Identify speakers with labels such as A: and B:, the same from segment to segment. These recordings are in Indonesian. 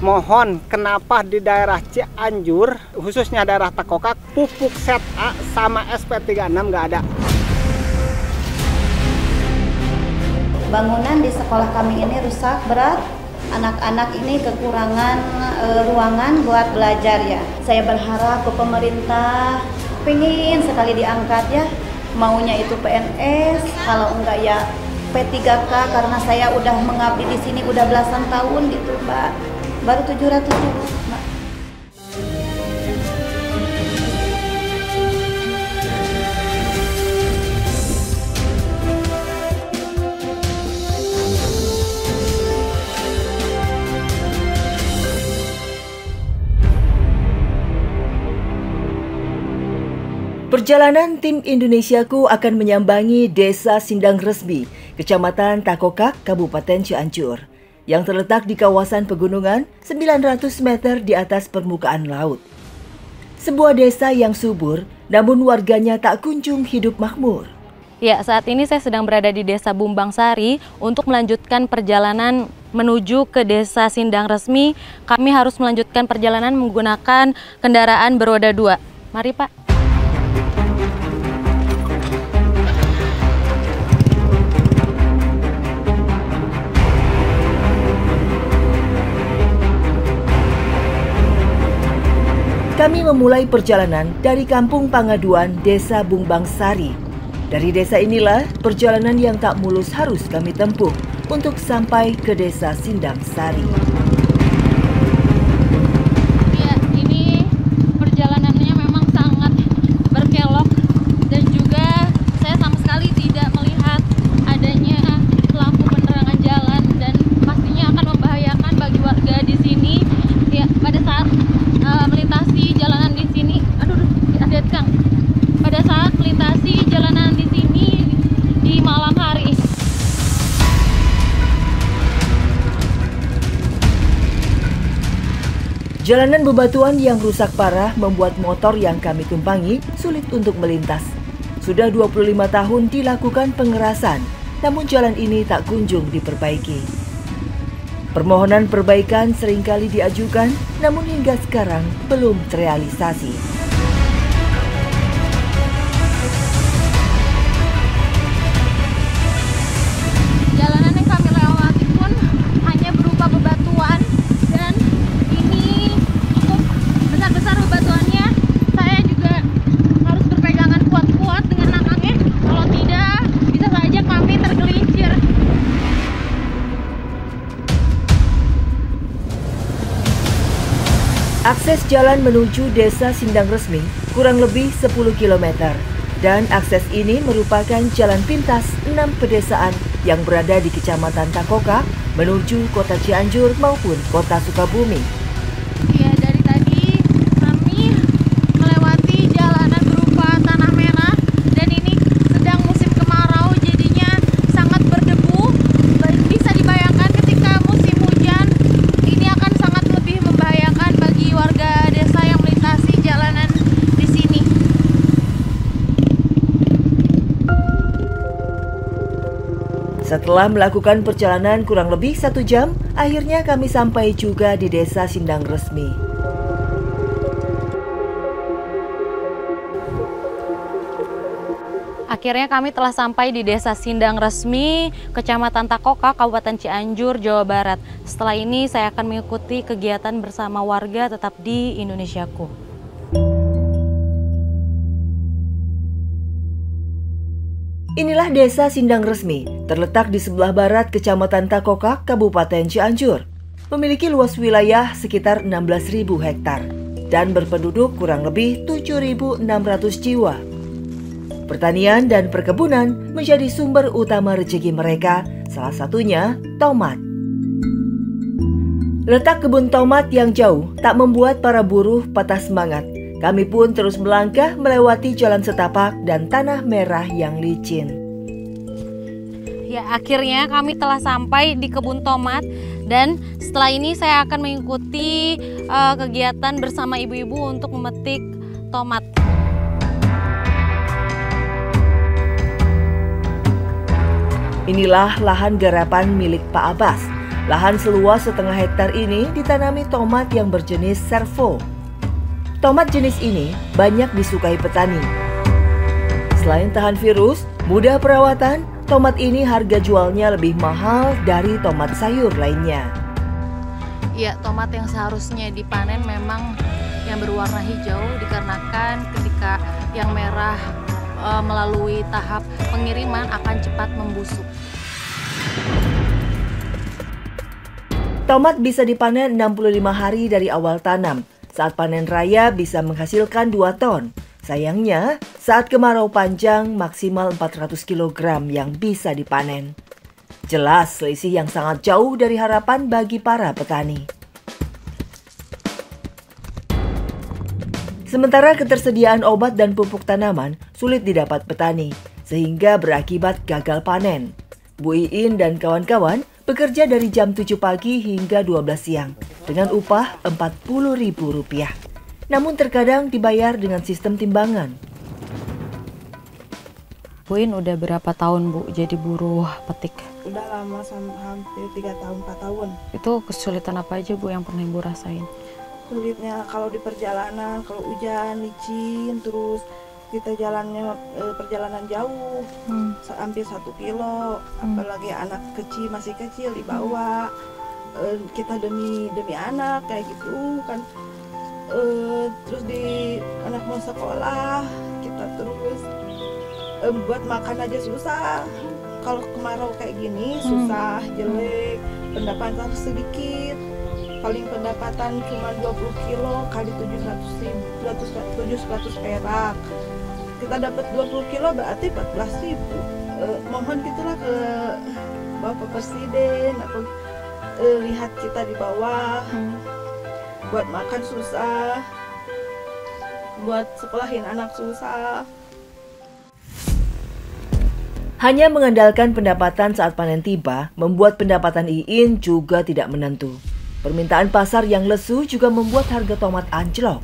A: mohon kenapa di daerah Cianjur, khususnya daerah Takokak, pupuk set A sama SP36 nggak ada.
B: Bangunan di sekolah kami ini rusak berat. Anak-anak ini kekurangan ruangan buat belajar ya. Saya berharap ke pemerintah pengen sekali diangkat ya. Maunya itu PNS, kalau enggak ya P3K, karena saya udah mengabdi di sini udah belasan tahun gitu, Mbak. Baru 700 ribu, Mbak.
C: Perjalanan tim Indonesiaku akan menyambangi Desa Sindang Resmi, Kecamatan Takokak, Kabupaten Cianjur, yang terletak di kawasan pegunungan 900 meter di atas permukaan laut. Sebuah desa yang subur, namun warganya tak kunjung hidup makmur.
D: Ya, saat ini saya sedang berada di Desa Bumbang Sari untuk melanjutkan perjalanan menuju ke Desa Sindang Resmi. Kami harus melanjutkan perjalanan menggunakan kendaraan beroda 2. Mari, Pak.
C: Kami memulai perjalanan dari Kampung Pangaduan, Desa Bumbang Sari. Dari desa inilah perjalanan yang tak mulus harus kami tempuh untuk sampai ke Desa Sindang Sari.
D: Ya, ini perjalanannya memang sangat berkelok dan juga saya sama sekali tidak melihat adanya lampu penerangan jalan dan pastinya akan membahayakan bagi warga di sini. Ya, pada saat melintasi jalanan di sini, hati-hati Kang. Pada saat melintasi jalanan di sini di malam hari.
C: Jalanan bebatuan yang rusak parah membuat motor yang kami tumpangi sulit untuk melintas. Sudah 25 tahun dilakukan pengerasan, namun jalan ini tak kunjung diperbaiki. Permohonan perbaikan seringkali diajukan, namun hingga sekarang belum terrealisasi.
D: Jalanan yang kami lewati pun hanya berupa bebatuan dan ini cukup besar-besar bebatuannya. Saya juga harus berpegangan kuat-kuat dengan langkahnya, kalau tidak bisa saja kami tergelincir.
C: Akses jalan menuju Desa Sindang Resmi kurang lebih 10 km dan akses ini merupakan jalan pintas 6 pedesaan yang berada di Kecamatan Takokak menuju Kota Cianjur maupun Kota Sukabumi.
D: Ya, dari tadi kami melewati jalanan berupa tanah merah dan ini sedang musim kemarau, jadinya sangat berdebu. Bisa dibayangkan ketika musim hujan ini akan sangat lebih membahayakan bagi warga desa yang melintasi jalanan di sini.
C: Setelah melakukan perjalanan kurang lebih 1 jam, akhirnya kami sampai juga di Desa Sindang Resmi.
D: Akhirnya kami telah sampai di Desa Sindang Resmi, Kecamatan Takokak, Kabupaten Cianjur, Jawa Barat. Setelah ini saya akan mengikuti kegiatan bersama warga tetap di Indonesiaku.
C: Inilah Desa Sindang Resmi, terletak di sebelah barat Kecamatan Takokak, Kabupaten Cianjur. Memiliki luas wilayah sekitar 16.000 hektar dan berpenduduk kurang lebih 7.600 jiwa. Pertanian dan perkebunan menjadi sumber utama rezeki mereka, salah satunya tomat. Letak kebun tomat yang jauh tak membuat para buruh patah semangat. Kami pun terus melangkah melewati jalan setapak dan tanah merah yang licin.
D: Ya, akhirnya kami telah sampai di kebun tomat dan setelah ini saya akan mengikuti kegiatan bersama ibu-ibu untuk memetik tomat.
C: Inilah lahan garapan milik Pak Abbas. Lahan seluas setengah hektar ini ditanami tomat yang berjenis servo. Tomat jenis ini banyak disukai petani. Selain tahan virus, mudah perawatan, tomat ini harga jualnya lebih mahal dari tomat sayur lainnya.
D: Ya, tomat yang seharusnya dipanen memang yang berwarna hijau dikarenakan ketika yang merah melalui tahap pengiriman akan cepat membusuk.
C: Tomat bisa dipanen 65 hari dari awal tanam. Saat panen raya bisa menghasilkan 2 ton. Sayangnya, saat kemarau panjang maksimal 400 kg yang bisa dipanen. Jelas selisih yang sangat jauh dari harapan bagi para petani. Sementara ketersediaan obat dan pupuk tanaman sulit didapat petani, sehingga berakibat gagal panen. Bu Iin dan kawan-kawan bekerja dari jam 7 pagi hingga 12 siang dengan upah Rp40.000. Namun terkadang dibayar dengan sistem timbangan.
D: Bu Iin udah berapa tahun Bu jadi buruh petik?
E: Udah lama, hampir 3 tahun, 4 tahun.
D: Itu kesulitan apa aja Bu yang pernah Ibu rasain?
E: Sulitnya kalau di perjalanan, kalau hujan, licin, terus kita jalannya perjalanan jauh, hampir 1 kilo, apalagi anak kecil, masih kecil dibawa, kita demi anak kayak gitu kan, terus di anak mau sekolah, kita terus buat makan aja susah. Kalau kemarau kayak gini susah, jelek, pendapatan sedikit. Paling pendapatan cuma 20 kilo kali 700 perak. Kita dapat 20 kilo berarti 14.000. Mohon gitulah ke Bapak Presiden atau lihat kita di bawah. Buat makan susah, buat sekolahin anak susah.
C: Hanya mengandalkan pendapatan saat panen tiba membuat pendapatan Iin juga tidak menentu. Permintaan pasar yang lesu juga membuat harga tomat anjlok.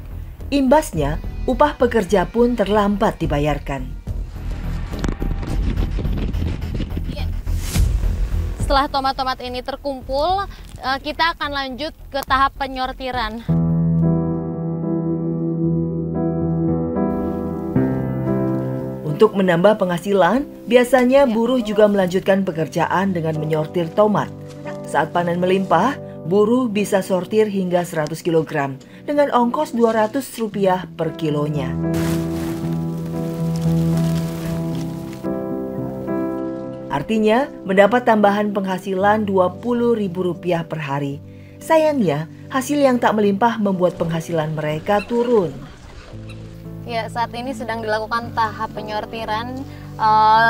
C: Imbasnya, upah pekerja pun terlambat dibayarkan.
D: Setelah tomat-tomat ini terkumpul, kita akan lanjut ke tahap penyortiran.
C: Untuk menambah penghasilan, biasanya buruh juga melanjutkan pekerjaan dengan menyortir tomat. Saat panen melimpah, buruh bisa sortir hingga 100 kg dengan ongkos Rp200 per kilonya. Artinya, mendapat tambahan penghasilan Rp20.000 per hari. Sayangnya, hasil yang tak melimpah membuat penghasilan mereka turun.
D: Ya, saat ini sedang dilakukan tahap penyortiran,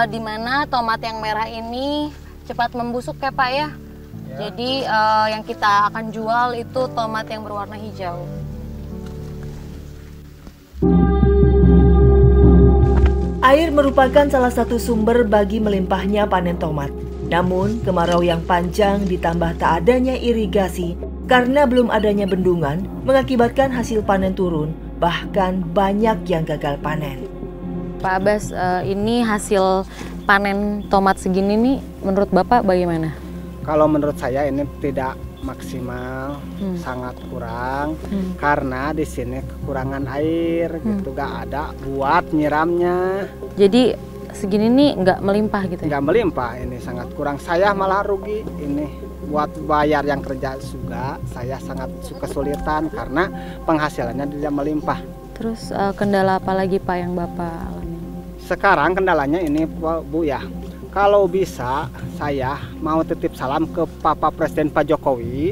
D: di mana tomat yang merah ini cepat membusuk ya Pak ya. Jadi yang kita akan jual itu tomat yang berwarna hijau.
C: Air merupakan salah satu sumber bagi melimpahnya panen tomat. Namun, kemarau yang panjang ditambah tak adanya irigasi karena belum adanya bendungan mengakibatkan hasil panen turun, bahkan banyak yang gagal panen.
D: Pak Abbas, ini hasil panen tomat segini nih menurut Bapak bagaimana?
A: Kalau menurut saya ini tidak maksimal, sangat kurang, karena di sini kekurangan air, gitu, gak ada buat nyiramnya.
D: Jadi segini nih nggak melimpah gitu?
A: Nggak melimpah, ini sangat kurang. Saya malah rugi ini buat bayar yang kerja juga. Saya sangat kesulitan karena penghasilannya tidak melimpah.
D: Terus kendala apa lagi Pak yang Bapak alami?
A: Sekarang kendalanya ini Bu ya. Kalau bisa, saya mau titip salam ke Bapak Presiden Pak Jokowi.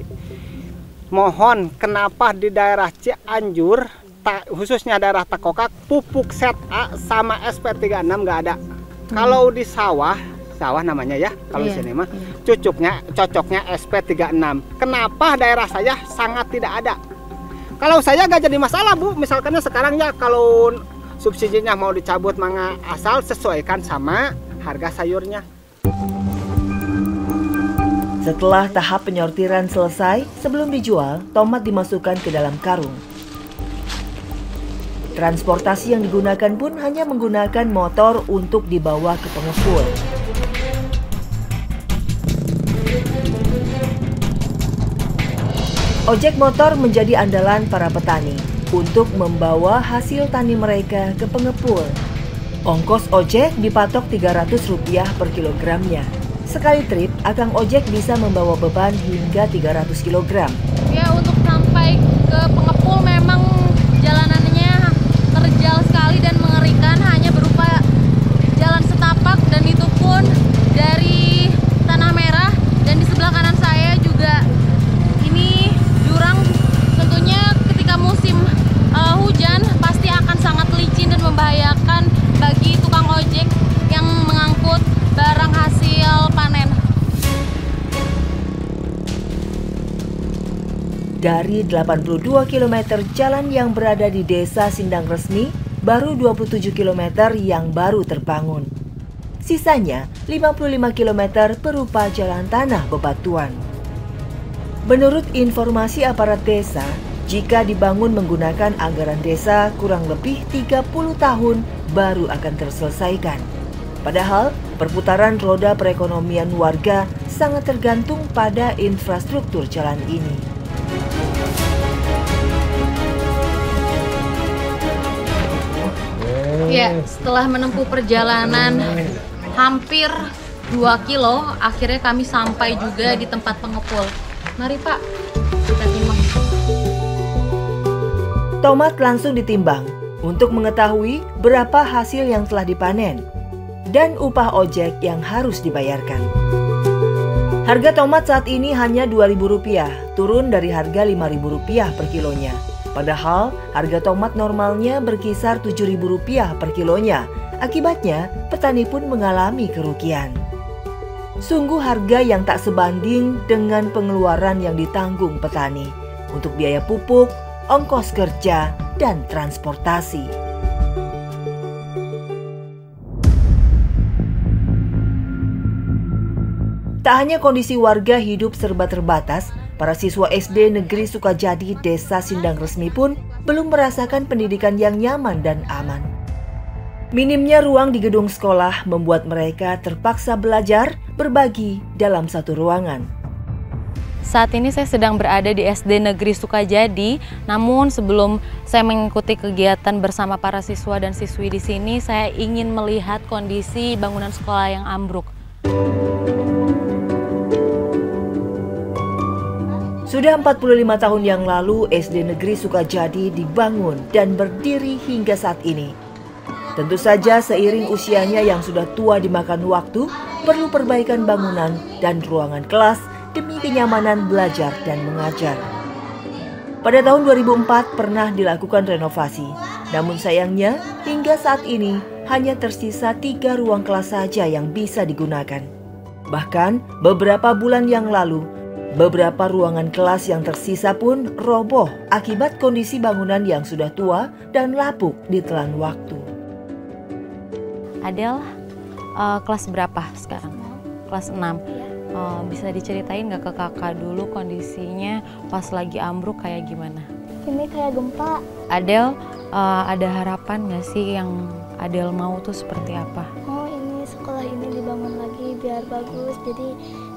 A: Mohon, kenapa di daerah Cianjur, khususnya daerah Takokak, pupuk set A sama SP36 nggak ada. Kalau di sawah namanya ya, kalau di sini mah, cocoknya SP36. Kenapa daerah saya sangat tidak ada? Kalau saya nggak jadi masalah Bu, misalkannya sekarang ya kalau subsidinya mau dicabut, mangga asal sesuaikan sama harga sayurnya.
C: Setelah tahap penyortiran selesai, sebelum dijual, tomat dimasukkan ke dalam karung. Transportasi yang digunakan pun hanya menggunakan motor untuk dibawa ke pengepul. Ojek motor menjadi andalan para petani untuk membawa hasil tani mereka ke pengepul. Ongkos ojek dipatok Rp300 per kilogramnya. Sekali trip, akang ojek bisa membawa beban hingga 300 kg.
D: Ya, untuk sampai ke pengepul memang jalanannya terjal sekali dan mengerikan, hanya berupa jalan setapak dan itu pun dari tanah merah, dan di sebelah kanan saya juga ini jurang. Tentunya ketika musim hujan pasti akan sangat licin dan membahayakan bagi tukang ojek yang mengangkut barang hasil panen.
C: Dari 82 km jalan yang berada di Desa Sindang Resmi, baru 27 km yang baru terbangun. Sisanya 55 km berupa jalan tanah bebatuan. Menurut informasi aparat desa, jika dibangun menggunakan anggaran desa kurang lebih 30 tahun baru akan terselesaikan. Padahal perputaran roda perekonomian warga sangat tergantung pada infrastruktur jalan ini.
D: Ya, setelah menempuh perjalanan hampir 2 kilo, akhirnya kami sampai juga di tempat pengepul. Mari Pak, kita timbang.
C: Tomat langsung ditimbang untuk mengetahui berapa hasil yang telah dipanen dan upah ojek yang harus dibayarkan. Harga tomat saat ini hanya Rp2.000, turun dari harga Rp5.000 per kilonya. Padahal harga tomat normalnya berkisar Rp7.000 per kilonya. Akibatnya, petani pun mengalami kerugian. Sungguh harga yang tak sebanding dengan pengeluaran yang ditanggung petani untuk biaya pupuk, ongkos kerja, dan transportasi. Tak hanya kondisi warga hidup serba terbatas, para siswa SD Negeri Sukajadi Desa Sindang Resmi pun belum merasakan pendidikan yang nyaman dan aman. Minimnya ruang di gedung sekolah membuat mereka terpaksa belajar berbagi dalam satu ruangan.
D: Saat ini saya sedang berada di SD Negeri Sukajadi, namun sebelum saya mengikuti kegiatan bersama para siswa dan siswi di sini, saya ingin melihat kondisi bangunan sekolah yang ambruk.
C: Sudah 45 tahun yang lalu SD Negeri Sukajadi dibangun dan berdiri hingga saat ini. Tentu saja seiring usianya yang sudah tua dimakan waktu, perlu perbaikan bangunan dan ruangan kelas demi kenyamanan belajar dan mengajar. Pada tahun 2004 pernah dilakukan renovasi, namun sayangnya hingga saat ini hanya tersisa 3 ruang kelas saja yang bisa digunakan. Bahkan beberapa bulan yang lalu, beberapa ruangan kelas yang tersisa pun roboh akibat kondisi bangunan yang sudah tua dan lapuk ditelan waktu.
D: Adel, kelas berapa sekarang? Kelas 6. Bisa diceritain nggak ke kakak dulu kondisinya pas lagi ambruk kayak gimana?
F: Ini kayak gempa.
D: Adel, ada harapan nggak sih yang Adel mau tuh seperti apa?
F: Oh, ini sekolah ini dibangun lagi biar bagus,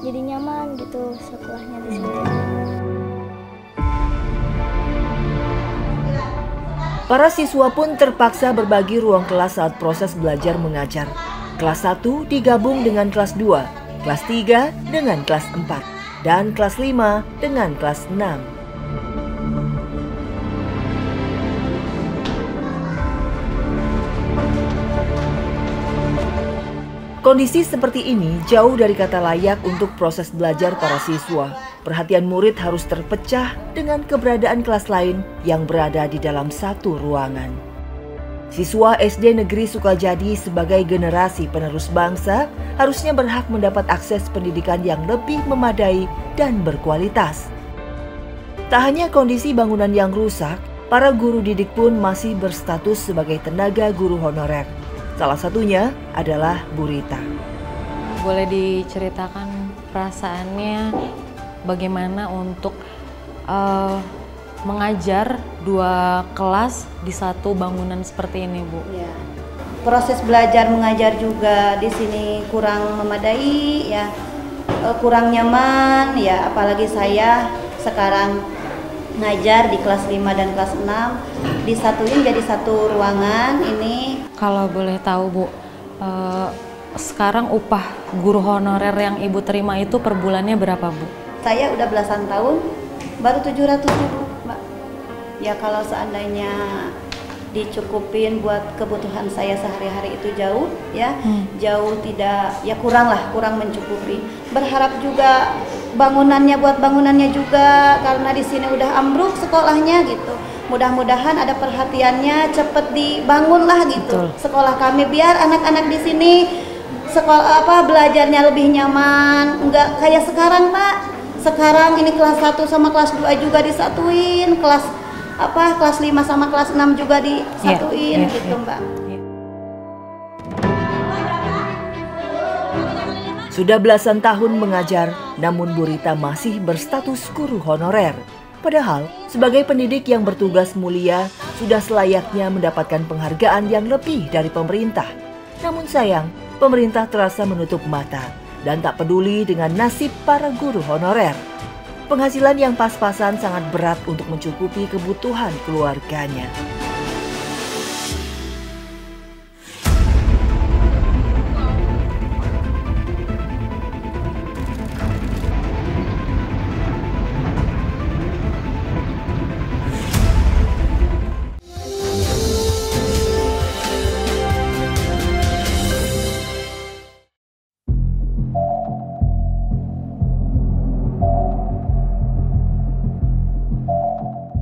F: jadi nyaman gitu sekolahnya di sini.
C: Para siswa pun terpaksa berbagi ruang kelas saat proses belajar mengajar. Kelas 1 digabung dengan kelas 2, kelas 3 dengan kelas 4, dan kelas 5 dengan kelas 6. Kondisi seperti ini jauh dari kata layak untuk proses belajar para siswa. Perhatian murid harus terpecah dengan keberadaan kelas lain yang berada di dalam satu ruangan. Siswa SD Negeri Sukajadi sebagai generasi penerus bangsa harusnya berhak mendapat akses pendidikan yang lebih memadai dan berkualitas. Tak hanya kondisi bangunan yang rusak, para guru didik pun masih berstatus sebagai tenaga guru honorer. Salah satunya adalah Bu Rita.
D: Boleh diceritakan perasaannya bagaimana untuk mengajar 2 kelas di satu bangunan seperti ini, Bu?
B: Ya. Proses belajar mengajar juga di sini kurang memadai, ya, kurang nyaman, ya. Apalagi saya sekarang ngajar di kelas 5 dan kelas 6, disatuin jadi satu ruangan ini.
D: Kalau boleh tahu Bu, sekarang upah guru honorer yang Ibu terima itu per bulannya berapa Bu?
B: Saya udah belasan tahun, baru 700.000 Mbak. Ya kalau seandainya dicukupin buat kebutuhan saya sehari-hari itu jauh ya, jauh tidak, ya kurang mencukupi. Berharap juga buat bangunannya juga, karena di sini udah ambruk sekolahnya gitu. Mudah-mudahan ada perhatiannya, cepet dibangun lah gitu. Betul. Sekolah kami biar anak-anak di sini sekolah belajarnya lebih nyaman, enggak kayak sekarang Mbak. Sekarang ini kelas 1 sama kelas 2 juga disatuin, kelas 5 sama kelas 6 juga disatuin gitu Mbak.
C: Sudah belasan tahun mengajar, namun Bu Rita masih berstatus guru honorer. Padahal sebagai pendidik yang bertugas mulia sudah selayaknya mendapatkan penghargaan yang lebih dari pemerintah. Namun sayang, pemerintah terasa menutup mata dan tak peduli dengan nasib para guru honorer. Penghasilan yang pas-pasan sangat berat untuk mencukupi kebutuhan keluarganya.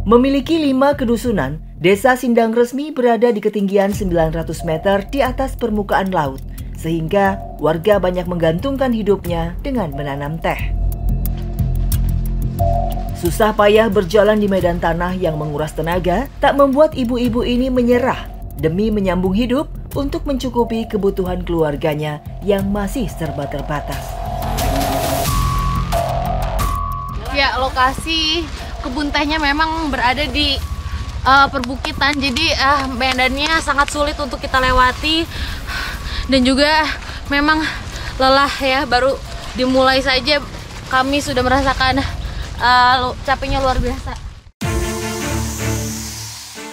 C: Memiliki 5 kedusunan, Desa Sindang Resmi berada di ketinggian 900 meter di atas permukaan laut, sehingga warga banyak menggantungkan hidupnya dengan menanam teh. Susah payah berjalan di medan tanah yang menguras tenaga tak membuat ibu-ibu ini menyerah demi menyambung hidup untuk mencukupi kebutuhan keluarganya yang masih serba terbatas.
D: Ya, lokasi kebun tehnya memang berada di perbukitan, jadi medannya sangat sulit untuk kita lewati dan juga memang lelah ya, baru dimulai saja kami sudah merasakan capeknya luar biasa.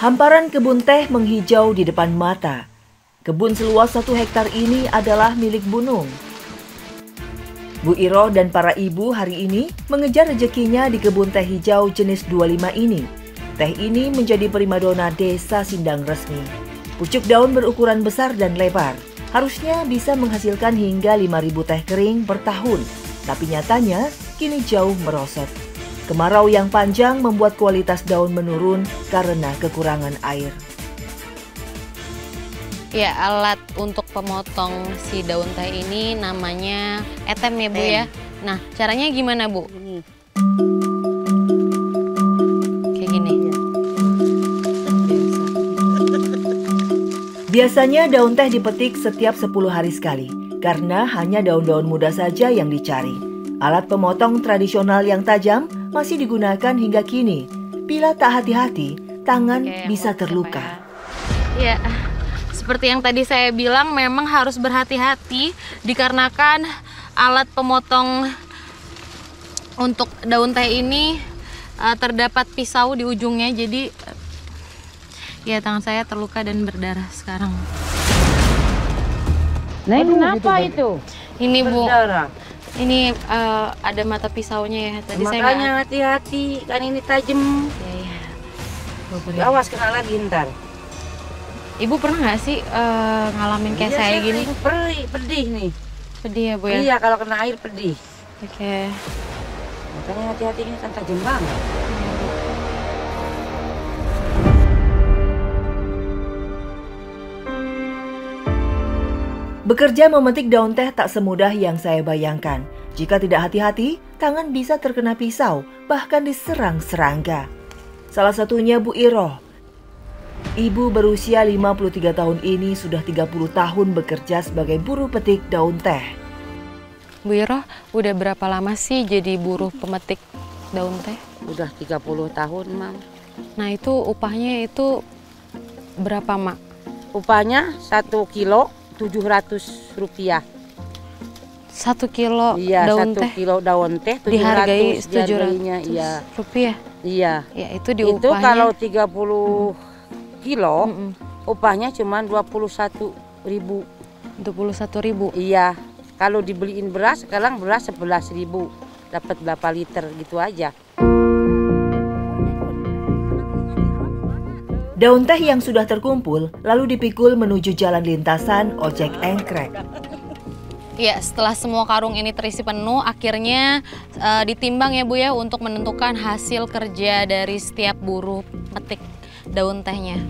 C: Hamparan kebun teh menghijau di depan mata. Kebun seluas 1 hektar ini adalah milik Bu Nung. Bu Iro dan para ibu hari ini mengejar rezekinya di kebun teh hijau jenis 25 ini. Teh ini menjadi primadona Desa Sindang Resmi. Pucuk daun berukuran besar dan lebar. Harusnya bisa menghasilkan hingga 5.000 teh kering per tahun. Tapi nyatanya kini jauh merosot. Kemarau yang panjang membuat kualitas daun menurun karena kekurangan air.
D: Ya, alat untuk pemotong si daun teh ini namanya etem ya Bu ya. Nah, caranya gimana Bu? Kayak gini.
C: Biasanya daun teh dipetik setiap 10 hari sekali, karena hanya daun-daun muda saja yang dicari. Alat pemotong tradisional yang tajam masih digunakan hingga kini. Bila tak hati-hati, tangan bisa terluka.
D: Ya. Seperti yang tadi saya bilang, memang harus berhati-hati dikarenakan alat pemotong untuk daun teh ini terdapat pisau di ujungnya, jadi ya tangan saya terluka dan berdarah sekarang.
G: Nah, kenapa itu?
D: Ini Bu,
G: berdarah.
D: Ini ada mata pisaunya ya. Tadi
G: makanya hati-hati, kan ini tajam.
D: Ya.
G: Awas kena lagi ntar.
D: Ibu pernah nggak sih ngalamin kayak saya gini?
G: Pedih nih.
D: Pedih ya Bu ya?
G: Iya, kalau kena air pedih.
D: Oke.
G: Makanya hati-hati, ini kan tajam banget.
C: Bekerja memetik daun teh tak semudah yang saya bayangkan. Jika tidak hati-hati, tangan bisa terkena pisau, bahkan diserang serangga. Salah satunya Bu Iro. Ibu berusia 53 tahun ini sudah 30 tahun bekerja sebagai buruh petik daun teh.
D: Bu Iro, udah berapa lama sih jadi buruh pemetik daun teh?
G: Udah 30 tahun, Mam.
D: Nah, itu upahnya itu berapa, Mak?
G: Upahnya 1 kilo 700 rupiah.
D: 1 kilo
G: iya,
D: daun
G: 1
D: teh?
G: Kilo daun teh 700
D: dihargai 700
G: iya.
D: rupiah?
G: Iya.
D: Ya, itu di
G: Itu
D: upahnya.
G: kalau 30 kilo, upahnya cuma 21.000.
D: 21.000.
G: Iya. Kalau dibeliin beras, sekarang beras 11.000. Dapat berapa liter gitu aja.
C: Daun teh yang sudah terkumpul lalu dipikul menuju jalan lintasan ojek engkrek.
D: Ya, setelah semua karung ini terisi penuh, akhirnya ditimbang ya Bu ya untuk menentukan hasil kerja dari setiap buruh petik daun tehnya.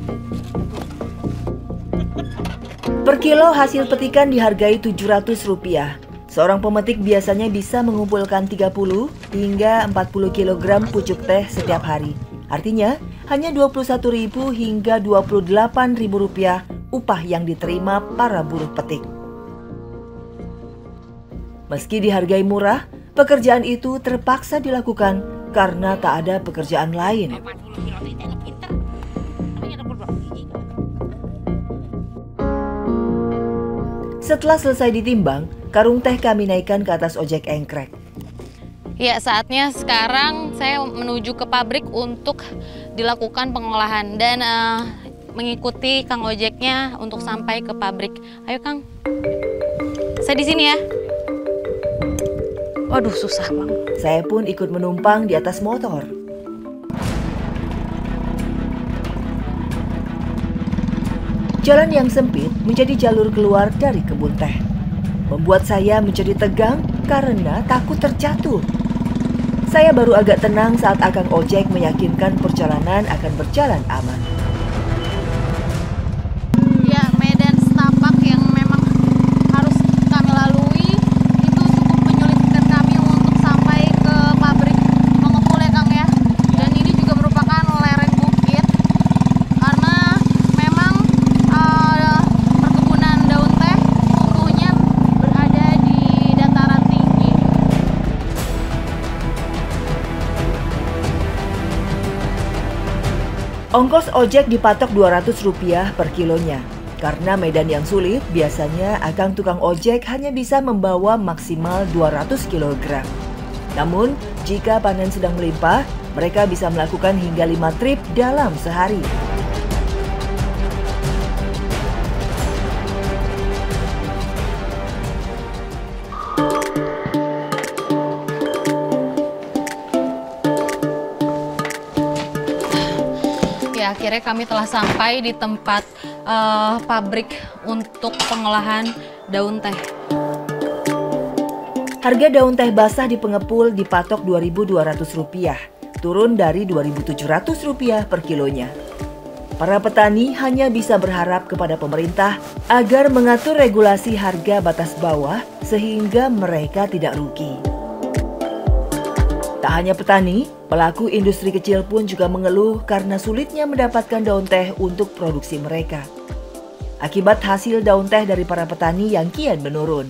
C: Per kilo hasil petikan dihargai Rp700. Seorang pemetik biasanya bisa mengumpulkan 30 hingga 40 kg pucuk teh setiap hari. Artinya, hanya Rp21.000 hingga Rp28.000 upah yang diterima para buruh petik. Meski dihargai murah, pekerjaan itu terpaksa dilakukan karena tak ada pekerjaan lain. Setelah selesai ditimbang, karung teh kami naikkan ke atas ojek engkrek.
D: Ya, saatnya sekarang saya menuju ke pabrik untuk dilakukan pengolahan dan mengikuti Kang ojeknya untuk sampai ke pabrik. Ayo Kang, saya di sini ya. Waduh, susah banget.
C: Saya pun ikut menumpang di atas motor. Jalan yang sempit menjadi jalur keluar dari kebun teh. Membuat saya menjadi tegang karena takut terjatuh. Saya baru agak tenang saat akang ojek meyakinkan perjalanan akan berjalan aman.
D: Ya, medan setapak yang memang harus kami lalui itu cukup menyulitkan kami untuk sampai ke pabrik pengepul ya Kang ya. Dan ini juga merupakan lereng bukit karena memang perkebunan daun teh tumbuhnya berada di dataran tinggi.
C: Ongkos ojek dipatok Rp200 per kilonya. Karena medan yang sulit, biasanya akang tukang ojek hanya bisa membawa maksimal 200 kg. Namun, jika panen sedang melimpah, mereka bisa melakukan hingga 5 trip dalam sehari.
D: Ya, akhirnya kami telah sampai di tempat pabrik untuk pengolahan daun teh.
C: Harga daun teh basah di pengepul dipatok Rp2.200, turun dari Rp2.700 per kilonya. Para petani hanya bisa berharap kepada pemerintah agar mengatur regulasi harga batas bawah sehingga mereka tidak rugi. Tak hanya petani, pelaku industri kecil pun juga mengeluh karena sulitnya mendapatkan daun teh untuk produksi mereka. Akibat hasil daun teh dari para petani yang kian menurun.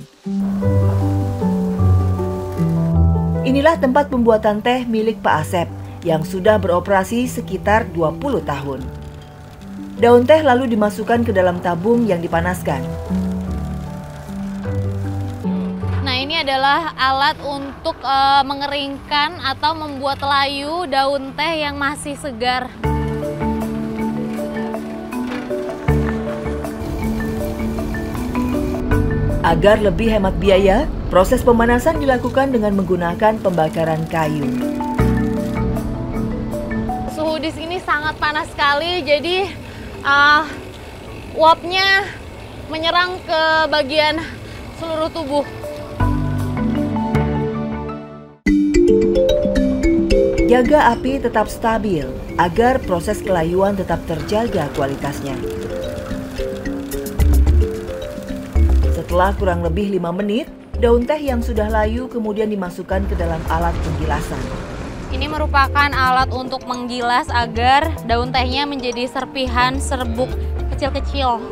C: Inilah tempat pembuatan teh milik Pak Asep yang sudah beroperasi sekitar 20 tahun. Daun teh lalu dimasukkan ke dalam tabung yang dipanaskan.
D: Nah, ini adalah alat untuk mengeringkan atau membuat layu daun teh yang masih segar.
C: Agar lebih hemat biaya, proses pemanasan dilakukan dengan menggunakan pembakaran kayu.
D: Suhu di sini sangat panas sekali, jadi uapnya menyerang ke bagian seluruh tubuh.
C: Jaga api tetap stabil agar proses kelayuan tetap terjaga kualitasnya. Setelah kurang lebih 5 menit, daun teh yang sudah layu kemudian dimasukkan ke dalam alat penggilasan.
D: Ini merupakan alat untuk menggilas agar daun tehnya menjadi serpihan serbuk kecil-kecil.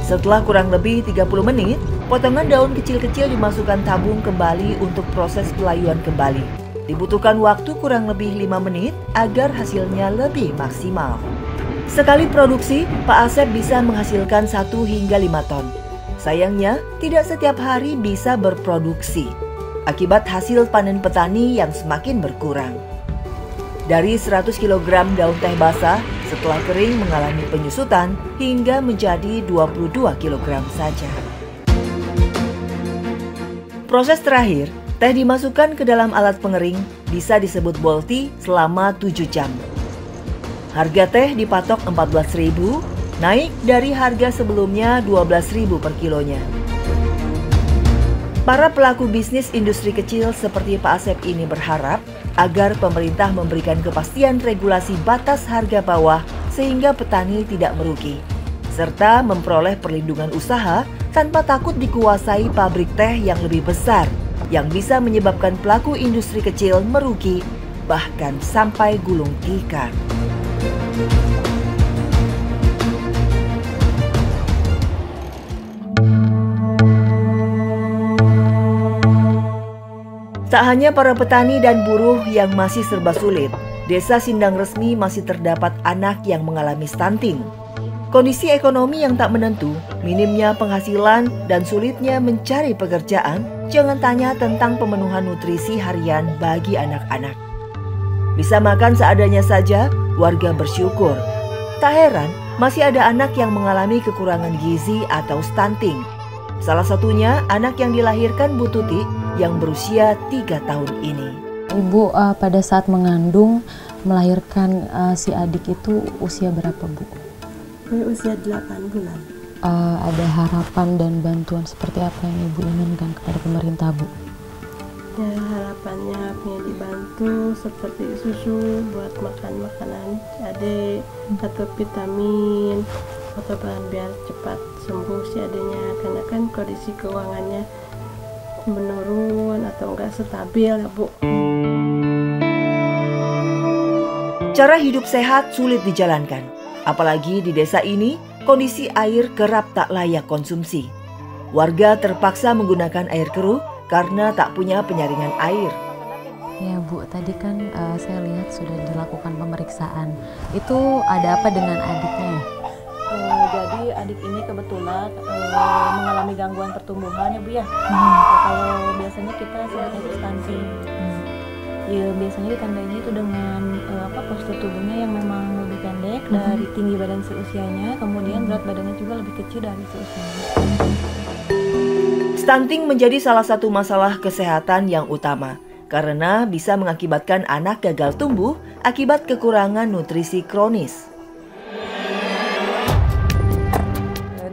C: Setelah kurang lebih 30 menit, potongan daun kecil-kecil dimasukkan tabung kembali untuk proses pelayuan kembali. Dibutuhkan waktu kurang lebih 5 menit agar hasilnya lebih maksimal. Sekali produksi, Pak Asep bisa menghasilkan 1 hingga 5 ton. Sayangnya, tidak setiap hari bisa berproduksi. akibat hasil panen petani yang semakin berkurang. Dari 100 kg daun teh basah setelah kering mengalami penyusutan hingga menjadi 22 kg saja. Proses terakhir, teh dimasukkan ke dalam alat pengering bisa disebut bolti selama 7 jam. Harga teh dipatok 14.000, naik dari harga sebelumnya 12.000 per kilonya. Para pelaku bisnis industri kecil seperti Pak Asep ini berharap agar pemerintah memberikan kepastian regulasi batas harga bawah sehingga petani tidak merugi, serta memperoleh perlindungan usaha tanpa takut dikuasai pabrik teh yang lebih besar yang bisa menyebabkan pelaku industri kecil merugi bahkan sampai gulung tikar. Tak hanya para petani dan buruh yang masih serba sulit, Desa Sindang Resmi masih terdapat anak yang mengalami stunting. Kondisi ekonomi yang tak menentu, minimnya penghasilan, dan sulitnya mencari pekerjaan, jangan tanya tentang pemenuhan nutrisi harian bagi anak-anak. Bisa makan seadanya saja, warga bersyukur. Tak heran, masih ada anak yang mengalami kekurangan gizi atau stunting. Salah satunya anak yang dilahirkan Bu Tuti yang berusia 3 tahun ini.
H: Ibu pada saat mengandung, melahirkan si adik itu usia berapa, Bu?
I: Usia 8 bulan.
H: Ada harapan dan bantuan seperti apa yang Ibu inginkan kepada pemerintah, Bu?
I: Ya, harapannya punya dibantu seperti susu buat makan makanan adik atau vitamin atau bahan biar cepat sembuh si adiknya, karena kan kondisi keuangannya menurun atau enggak stabil ya, Bu.
C: Cara hidup sehat sulit dijalankan, apalagi di desa ini kondisi air kerap tak layak konsumsi. Warga terpaksa menggunakan air keruh karena tak punya penyaringan air.
H: Ya, Bu, tadi kan saya lihat sudah dilakukan pemeriksaan. Itu ada apa dengan adiknya?
J: Jadi adik ini kebetulan mengalami gangguan pertumbuhan ya, Bu ya. Kalau biasanya kita sebutnya itu stunting. Ya biasanya ditandainya itu dengan postur tubuhnya yang memang lebih pendek dari tinggi badan seusianya, kemudian berat badannya juga lebih kecil dari seusianya.
C: Stunting menjadi salah satu masalah kesehatan yang utama karena bisa mengakibatkan anak gagal tumbuh akibat kekurangan nutrisi kronis.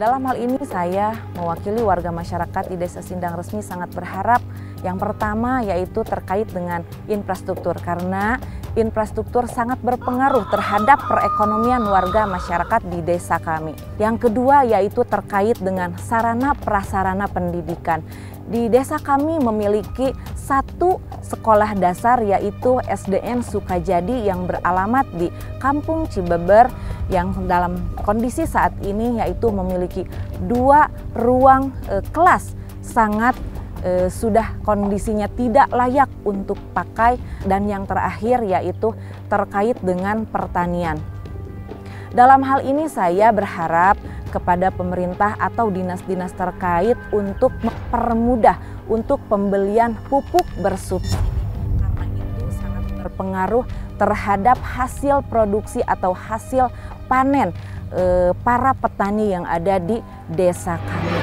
K: Dalam hal ini saya mewakili warga masyarakat di Desa Sindang Resmi sangat berharap yang pertama yaitu terkait dengan infrastruktur, karena infrastruktur sangat berpengaruh terhadap perekonomian warga masyarakat di desa kami. Yang kedua yaitu terkait dengan sarana prasarana pendidikan. Di desa kami memiliki satu sekolah dasar yaitu SDN Sukajadi yang beralamat di Kampung Cibeber yang dalam kondisi saat ini yaitu memiliki 2 ruang kelas sangat sudah kondisinya tidak layak untuk pakai, dan yang terakhir yaitu terkait dengan pertanian. Dalam hal ini saya berharap kepada pemerintah atau dinas-dinas terkait untuk mempermudah untuk pembelian pupuk bersubsidi, karena itu sangat berpengaruh terhadap hasil produksi atau hasil panen para petani yang ada di desa kami.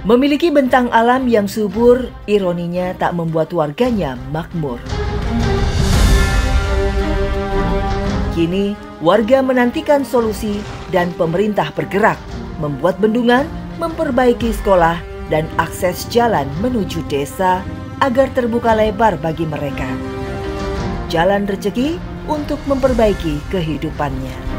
C: Memiliki bentang alam yang subur, ironinya tak membuat warganya makmur. Kini, warga menantikan solusi dan pemerintah bergerak, membuat bendungan, memperbaiki sekolah, dan akses jalan menuju desa agar terbuka lebar bagi mereka. Jalan rezeki untuk memperbaiki kehidupannya.